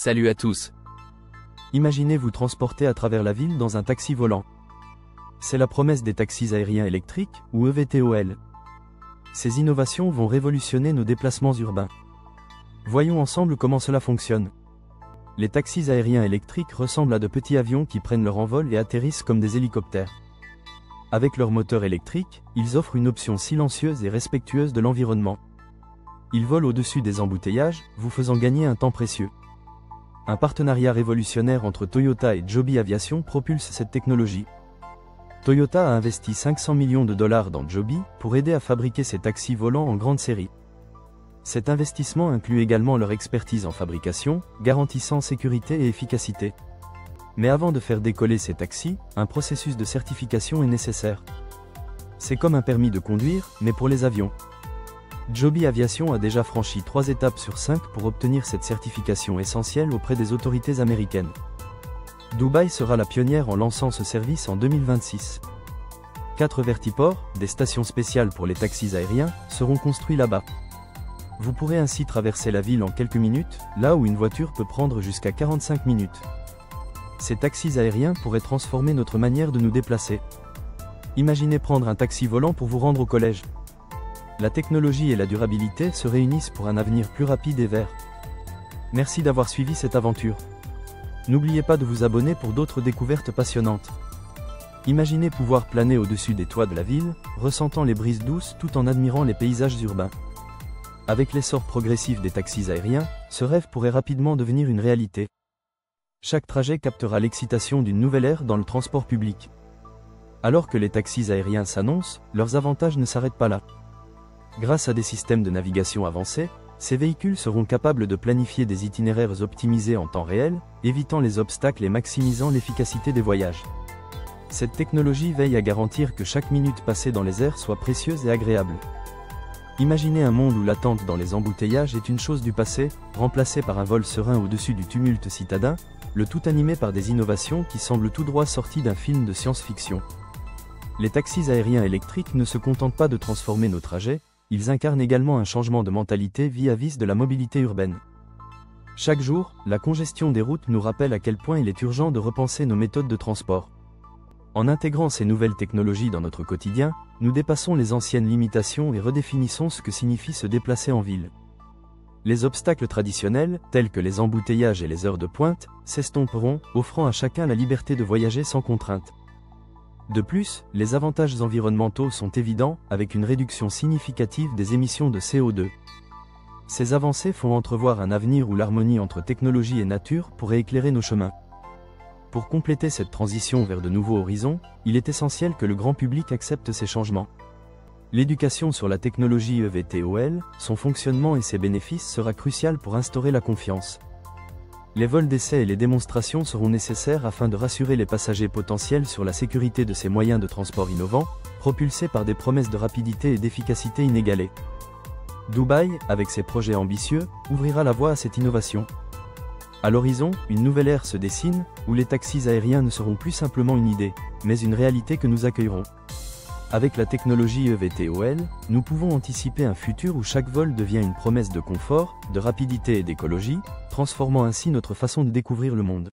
Salut à tous. Imaginez vous transporter à travers la ville dans un taxi volant. C'est la promesse des taxis aériens électriques, ou EVTOL. Ces innovations vont révolutionner nos déplacements urbains. Voyons ensemble comment cela fonctionne. Les taxis aériens électriques ressemblent à de petits avions qui prennent leur envol et atterrissent comme des hélicoptères. Avec leur moteur électrique, ils offrent une option silencieuse et respectueuse de l'environnement. Ils volent au-dessus des embouteillages, vous faisant gagner un temps précieux. Un partenariat révolutionnaire entre Toyota et Joby Aviation propulse cette technologie. Toyota a investi 500 millions de dollars dans Joby pour aider à fabriquer ces taxis volants en grande série. Cet investissement inclut également leur expertise en fabrication, garantissant sécurité et efficacité. Mais avant de faire décoller ces taxis, un processus de certification est nécessaire. C'est comme un permis de conduire, mais pour les avions. Joby Aviation a déjà franchi 3 étapes sur 5 pour obtenir cette certification essentielle auprès des autorités américaines. Dubaï sera la pionnière en lançant ce service en 2026. 4 vertiports, des stations spéciales pour les taxis aériens, seront construits là-bas. Vous pourrez ainsi traverser la ville en quelques minutes, là où une voiture peut prendre jusqu'à 45 minutes. Ces taxis aériens pourraient transformer notre manière de nous déplacer. Imaginez prendre un taxi volant pour vous rendre au collège. La technologie et la durabilité se réunissent pour un avenir plus rapide et vert. Merci d'avoir suivi cette aventure. N'oubliez pas de vous abonner pour d'autres découvertes passionnantes. Imaginez pouvoir planer au-dessus des toits de la ville, ressentant les brises douces tout en admirant les paysages urbains. Avec l'essor progressif des taxis aériens, ce rêve pourrait rapidement devenir une réalité. Chaque trajet captera l'excitation d'une nouvelle ère dans le transport public. Alors que les taxis aériens s'annoncent, leurs avantages ne s'arrêtent pas là. Grâce à des systèmes de navigation avancés, ces véhicules seront capables de planifier des itinéraires optimisés en temps réel, évitant les obstacles et maximisant l'efficacité des voyages. Cette technologie veille à garantir que chaque minute passée dans les airs soit précieuse et agréable. Imaginez un monde où l'attente dans les embouteillages est une chose du passé, remplacée par un vol serein au-dessus du tumulte citadin, le tout animé par des innovations qui semblent tout droit sorties d'un film de science-fiction. Les taxis aériens électriques ne se contentent pas de transformer nos trajets, ils incarnent également un changement de mentalité vis-à-vis de la mobilité urbaine. Chaque jour, la congestion des routes nous rappelle à quel point il est urgent de repenser nos méthodes de transport. En intégrant ces nouvelles technologies dans notre quotidien, nous dépassons les anciennes limitations et redéfinissons ce que signifie se déplacer en ville. Les obstacles traditionnels, tels que les embouteillages et les heures de pointe, s'estomperont, offrant à chacun la liberté de voyager sans contrainte. De plus, les avantages environnementaux sont évidents, avec une réduction significative des émissions de CO2. Ces avancées font entrevoir un avenir où l'harmonie entre technologie et nature pourrait éclairer nos chemins. Pour compléter cette transition vers de nouveaux horizons, il est essentiel que le grand public accepte ces changements. L'éducation sur la technologie EVTOL, son fonctionnement et ses bénéfices sera cruciale pour instaurer la confiance. Les vols d'essai et les démonstrations seront nécessaires afin de rassurer les passagers potentiels sur la sécurité de ces moyens de transport innovants, propulsés par des promesses de rapidité et d'efficacité inégalées. Dubaï, avec ses projets ambitieux, ouvrira la voie à cette innovation. À l'horizon, une nouvelle ère se dessine, où les taxis aériens ne seront plus simplement une idée, mais une réalité que nous accueillerons. Avec la technologie EVTOL, nous pouvons anticiper un futur où chaque vol devient une promesse de confort, de rapidité et d'écologie, transformant ainsi notre façon de découvrir le monde.